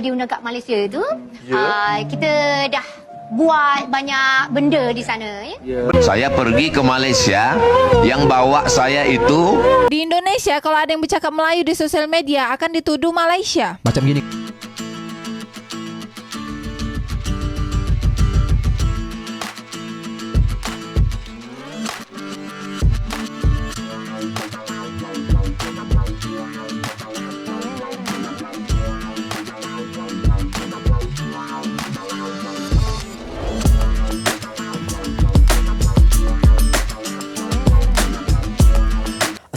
diundang kat Malaysia tu, kita dah buat banyak benda di sana. Saya pergi ke Malaysia, yang bawa saya itu. Di Indonesia, kalau ada yang bercakap Melayu di sosial media akan dituduh Malaysia. Macam gini.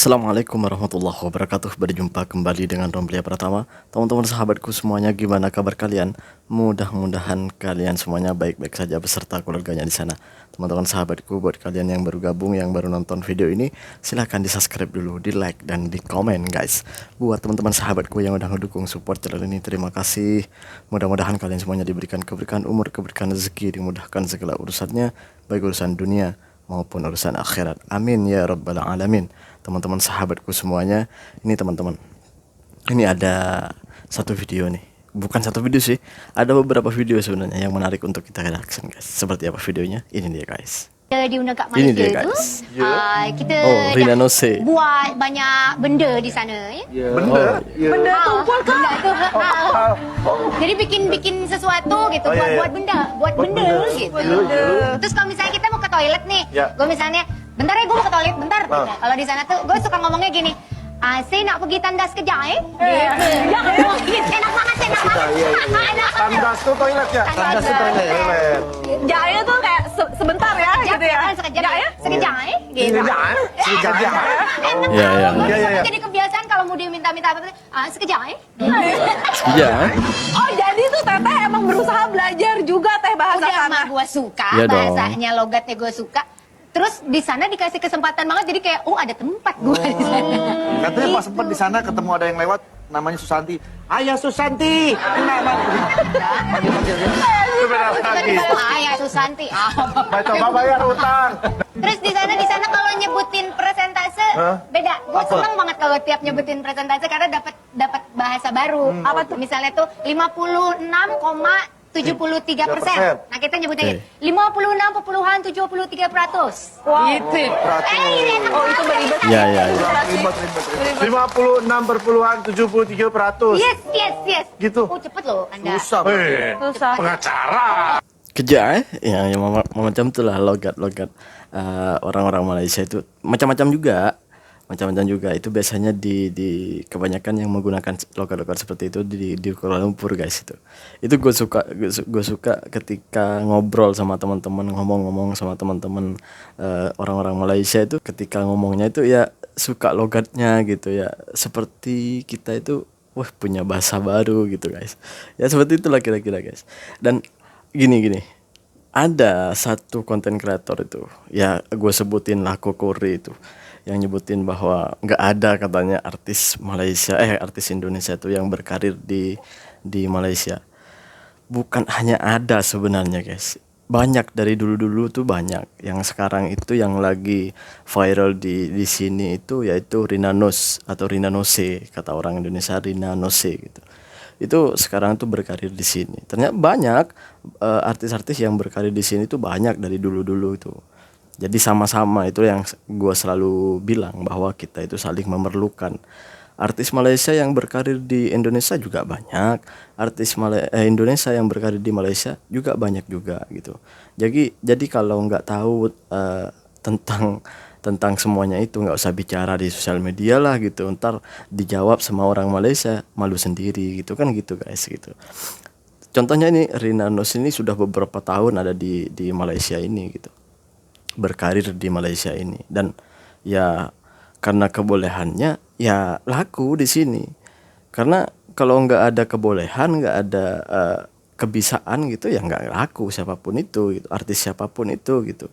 Assalamualaikum warahmatullahi wabarakatuh. Berjumpa kembali dengan Romblia Pratama. Teman-teman sahabatku semuanya, gimana kabar kalian? Mudah-mudahan kalian semuanya baik-baik saja beserta keluarganya di sana. Teman-teman sahabatku, buat kalian yang baru gabung, yang baru nonton video ini, silahkan di subscribe dulu, di like dan di komen guys. Buat teman-teman sahabatku yang udah ngedukung support channel ini, terima kasih. Mudah-mudahan kalian semuanya diberikan keberkahan umur, keberkahan rezeki, dimudahkan segala urusannya, baik urusan dunia maupun urusan akhirat. Amin ya rabbal alamin. Teman-teman sahabatku semuanya, ini teman-teman, ini ada satu video nih, bukan satu video sih, ada beberapa video sebenarnya yang menarik untuk kita reaction guys. Seperti apa videonya? Ini dia guys. Diundang kat Malaysia tu, kita Rina dah Nose buat banyak benda di sana. Benda tumpul ke? Benda tu. Jadi bikin sesuatu gitu, buat benda gitu. Terus kalau misalnya kita mau ke toilet nih, gue misalnya, bentar ya gue mau ke toilet, bentar. Kalau di sana tuh gue suka ngomongnya gini, saya nak pergi tandas kejap Enak banget, enak banget. Tandas tuh toilet ya? Tandas tuh toilet. Jaknya tuh kayak sebentar ya gitu ya? Sekejap gitu. Sekejap ya? Enak. Jadi kebiasaan kalau mau dia minta-minta apa, sekejap Sekejap. Oh jadi tuh Teteh emang berusaha belajar juga Teh bahasa Udah sana? mah gue suka, Ya dong. bahasanya, logatnya gue suka. Terus di sana dikasih kesempatan banget, jadi kayak, ada tempat gue di sana. Katanya pas sempat di sana ketemu ada yang lewat namanya Susanti. Ayah Susanti. Ayah Susanti. Coba bayar utang. Terus di sana kalau nyebutin persentase beda. Gue seneng banget kalau tiap nyebutin persentase karena dapat bahasa baru. Apa tuh? Misalnya tuh 56,73%. Nah kita nyebutnya 56,73%. Wow. Gitu. Oh itu beribet. Ya. 56,73%. Yes. Gitu. Cepet loh Anda. Susah. Susah. Kejap yang macam itulah logat orang-orang Malaysia itu macam-macam juga itu biasanya di kebanyakan yang menggunakan logat-logat seperti itu di Kuala Lumpur guys. Itu gue suka ketika ngobrol sama teman-teman, ngomong sama teman-teman orang-orang Malaysia itu, ketika ngomongnya itu ya suka logatnya gitu ya, seperti kita itu punya bahasa baru gitu guys. Ya seperti itulah kira-kira guys. Dan gini ada satu konten kreator itu ya, gue sebutin lah, Kokori itu, yang nyebutin bahwa nggak ada katanya artis Indonesia itu yang berkarir di Malaysia. Bukan hanya ada sebenarnya guys, banyak dari dulu tuh banyak. Yang sekarang itu yang lagi viral di sini itu yaitu Rina Nose atau Rina Nose, kata orang Indonesia Rina Nose gitu. Itu sekarang tuh berkarir di sini. Ternyata banyak artis-artis yang berkarir di sini tuh banyak dari dulu itu. Jadi sama-sama, itu yang gue selalu bilang bahwa kita itu saling memerlukan. Artis Malaysia yang berkarir di Indonesia juga banyak, artis Indonesia yang berkarir di Malaysia juga banyak juga gitu. Jadi kalau nggak tahu tentang semuanya itu, nggak usah bicara di sosial media lah gitu. Ntar dijawab sama orang Malaysia, malu sendiri gitu kan gitu guys gitu. Contohnya ini Rina Nose ini sudah beberapa tahun ada di Malaysia ini gitu, berkarir di Malaysia ini, dan ya karena kebolehannya ya laku di sini. Karena kalau nggak ada kebolehan, nggak ada kebisaan gitu ya nggak laku siapapun itu gitu, artis siapapun itu gitu.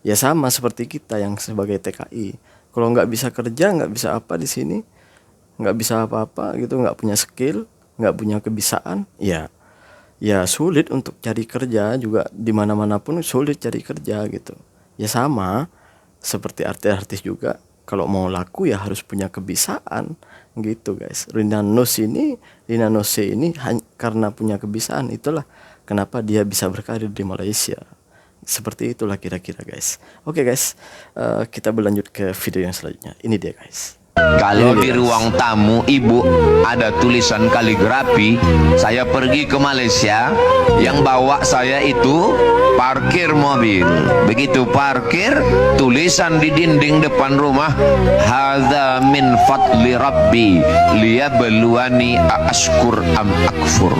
Ya sama seperti kita yang sebagai TKI, kalau nggak bisa kerja, nggak bisa apa di sini, nggak bisa apa-apa gitu, nggak punya skill, nggak punya kebisaan, ya sulit untuk cari kerja juga, di mana-mana pun sulit cari kerja gitu. Ya sama seperti artis-artis juga, kalau mau laku ya harus punya kebisaan gitu guys. Rina Nose ini karena punya kebiasaan itulah kenapa dia bisa berkarir di Malaysia. Seperti itulah kira-kira guys. Oke guys, kita berlanjut ke video yang selanjutnya. Ini dia guys. Kalau di ruang tamu ibu ada tulisan kaligrafi, saya pergi ke Malaysia, yang bawa saya itu parkir mobil. Begitu parkir, tulisan di dinding depan rumah, hadza min fadli rabbi liyabluwani ashkur am akfur.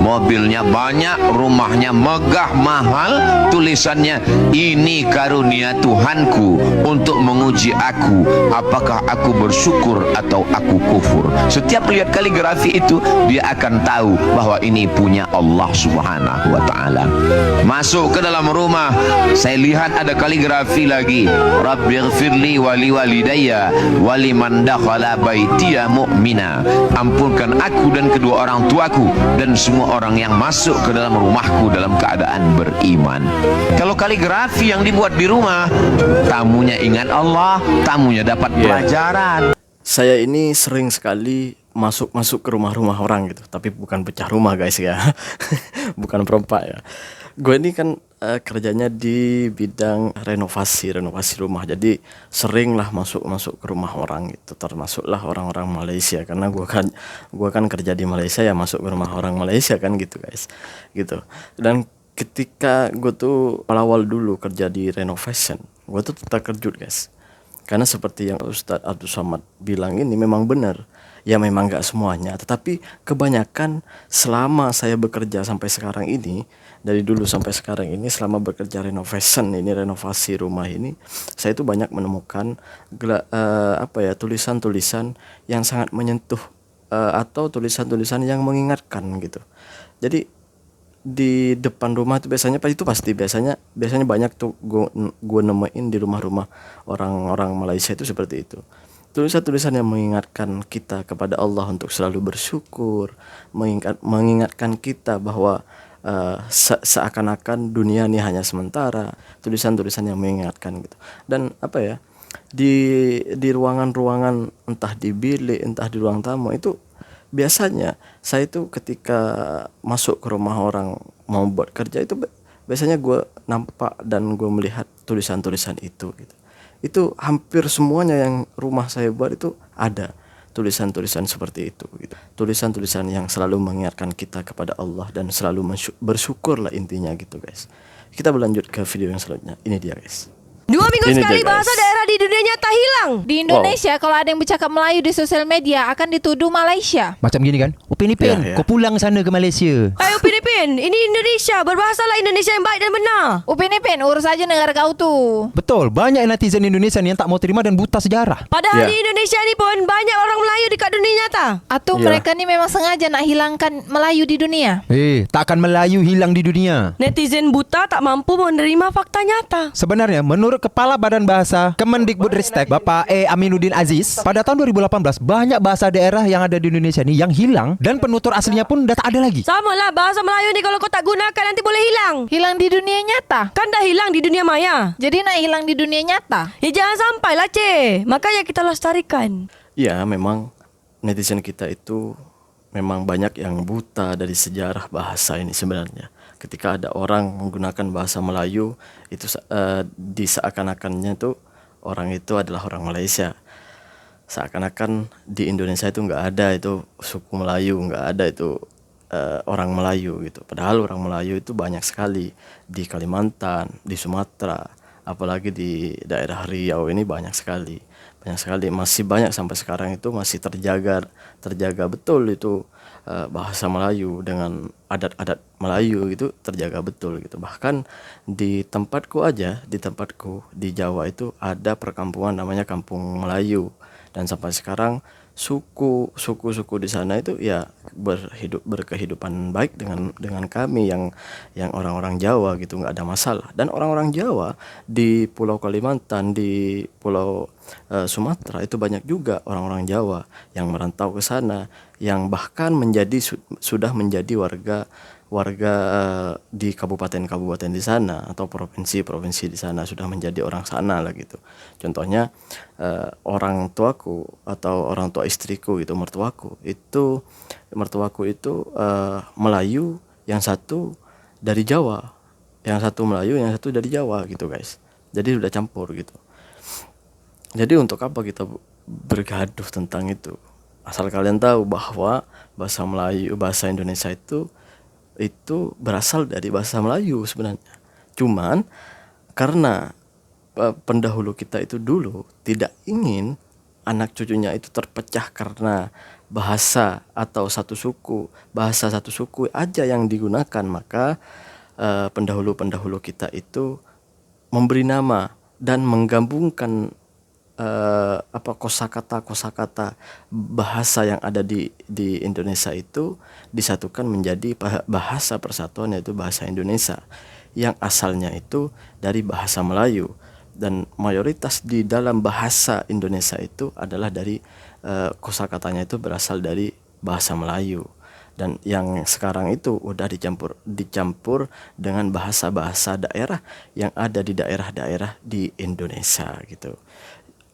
Mobilnya banyak, rumahnya megah mahal, tulisannya ini karunia Tuhanku untuk menguji aku, apakah aku bersyukur atau aku kufur. Setiap lihat kaligrafi itu, dia akan tahu bahwa ini punya Allah Subhanahu wa taala. Masuk ke dalam rumah, saya lihat ada kaligrafi lagi, Rabbighfirli wali walidayya waliman dakhala baitiya mu'mina. Ampunkan aku dan kedua orang tuaku dan semua orang yang masuk ke dalam rumahku dalam keadaan beriman. Kalau kaligrafi yang dibuat di rumah, tamunya ingat Allah, tamunya dapat pelajaran. Saya ini sering sekali masuk ke rumah-rumah orang gitu, tapi bukan pecah rumah guys ya. Bukan perompak ya. Gue ini kan kerjanya di bidang renovasi rumah, jadi sering lah masuk ke rumah orang gitu, termasuklah orang-orang Malaysia, karena gue kan kerja di Malaysia ya, masuk ke rumah orang Malaysia kan gitu guys, gitu. Dan ketika gue tuh awal dulu kerja di renovation, gue tuh terkejut guys, karena seperti yang Ustadz Abdul Somad bilang ini memang benar. Ya memang gak semuanya, tetapi kebanyakan selama saya bekerja sampai sekarang ini, dari dulu sampai sekarang ini, selama bekerja renovasi rumah ini, saya itu banyak menemukan tulisan-tulisan yang sangat menyentuh, atau tulisan-tulisan yang mengingatkan gitu. Jadi di depan rumah itu biasanya banyak tuh gue nemuin di rumah-rumah orang-orang Malaysia itu seperti itu. Tulisan-tulisan yang mengingatkan kita kepada Allah untuk selalu bersyukur, mengingatkan kita bahwa seakan-akan dunia ini hanya sementara. Tulisan-tulisan yang mengingatkan gitu. Dan di ruangan-ruangan, entah di bilik, entah di ruang tamu itu, biasanya saya itu ketika masuk ke rumah orang mau buat kerja itu, biasanya gue nampak dan gue melihat tulisan-tulisan itu gitu. Itu hampir semuanya yang rumah saya buat itu ada tulisan-tulisan seperti itu gitu. Tulisan-tulisan yang selalu mengingatkan kita kepada Allah dan selalu bersyukur lah intinya gitu guys. Kita berlanjut ke video yang selanjutnya. Ini dia guys. 2 minggu Ini sekali dia, guys. bahasa daerah di dunia nyata hilang. Di Indonesia kalau ada yang bercakap Melayu di sosial media akan dituduh Malaysia. Macam gini kan, Upin Ipin, Ya. kau pulang sana ke Malaysia. Ayo Upin Ipin, ini Indonesia, berbahasalah Indonesia yang baik dan benar. Upin Ipin, urus aja negara kau tuh. Betul, banyak netizen Indonesia yang tak mau terima dan buta sejarah. Padahal Ya. di Indonesia ni pun banyak orang Melayu dekat dunia nyata. Atau Ya. mereka ni memang sengaja nak hilangkan Melayu di dunia. Tak akan Melayu hilang di dunia. Netizen buta tak mampu menerima fakta nyata. Sebenarnya menurut Kepala Badan Bahasa Kemendikbudristek Bapak Aminuddin Aziz, pada tahun 2018 banyak bahasa daerah yang ada di Indonesia ni yang hilang dan penutur aslinya pun dah tak ada lagi. Sama lah bahasa Melayu ni kalau kau tak gunakan nanti boleh hilang. Hilang di dunia nyata. Kan dah hilang di dunia maya. Jadi nak hilang di dunia nyata. Ya jangan sampai lah makanya kita lestarikan. Ya memang netizen kita itu memang banyak yang buta dari sejarah bahasa ini sebenarnya. Ketika ada orang menggunakan bahasa Melayu itu diseakan-akannya tuh orang itu adalah orang Malaysia. Seakan-akan di Indonesia itu nggak ada itu suku Melayu, nggak ada itu orang Melayu gitu. Padahal orang Melayu itu banyak sekali di Kalimantan, di Sumatera, apalagi di daerah Riau ini banyak sekali, masih banyak sampai sekarang itu masih terjaga betul itu bahasa Melayu dengan adat-adat Melayu itu terjaga betul gitu. Bahkan di tempatku di Jawa itu ada perkampungan namanya Kampung Melayu, dan sampai sekarang suku di sana itu ya berkehidupan baik dengan kami yang orang-orang Jawa gitu, nggak ada masalah. Dan orang-orang Jawa di Pulau Kalimantan, di Pulau Sumatera itu banyak juga orang-orang Jawa yang merantau ke sana yang bahkan sudah menjadi warga di kabupaten-kabupaten di sana atau provinsi-provinsi di sana, sudah menjadi orang sana lah gitu. Contohnya orang tuaku atau orang tua istriku gitu, mertuaku itu Melayu, yang satu dari Jawa, yang satu Melayu, yang satu dari Jawa gitu guys. Jadi sudah campur gitu. Jadi untuk apa kita bergaduh tentang itu? Asal kalian tahu bahwa bahasa Melayu, bahasa Indonesia itu berasal dari bahasa Melayu sebenarnya. Cuman karena pendahulu kita itu dulu tidak ingin anak cucunya itu terpecah karena bahasa atau bahasa satu suku aja yang digunakan, maka pendahulu-pendahulu kita itu memberi nama dan menggabungkan kosakata bahasa yang ada di Indonesia itu disatukan menjadi bahasa persatuan, yaitu bahasa Indonesia yang asalnya itu dari bahasa Melayu, dan mayoritas di dalam bahasa Indonesia itu adalah dari kosakatanya itu berasal dari bahasa Melayu, dan yang sekarang itu udah dicampur dengan bahasa-bahasa daerah yang ada di daerah-daerah di Indonesia gitu.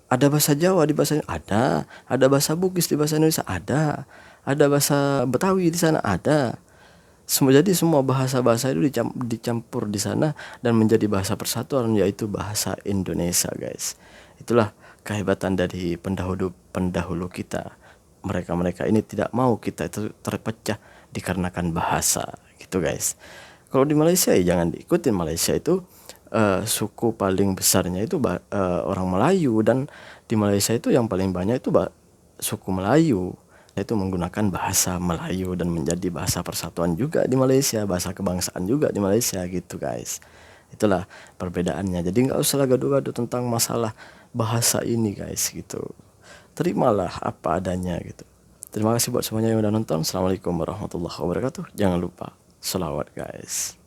Ada bahasa Jawa di bahasa ada bahasa Bugis di bahasa Indonesia, ada bahasa Betawi di sana, ada. Jadi semua bahasa-bahasa itu dicampur di sana dan menjadi bahasa persatuan, yaitu bahasa Indonesia, guys. Itulah kehebatan dari pendahulu kita. Mereka ini tidak mau kita itu terpecah dikarenakan bahasa, gitu, guys. Kalau di Malaysia ya jangan diikutin. Malaysia itu suku paling besarnya itu orang Melayu, dan di Malaysia itu yang paling banyak itu suku Melayu, itu menggunakan bahasa Melayu dan menjadi bahasa persatuan juga di Malaysia, bahasa kebangsaan juga di Malaysia gitu guys. Itulah perbedaannya. Jadi nggak usah gaduh-gaduh tentang masalah bahasa ini guys gitu. Terimalah apa adanya gitu. Terima kasih buat semuanya yang udah nonton. Assalamualaikum warahmatullahi wabarakatuh. Jangan lupa sholawat guys.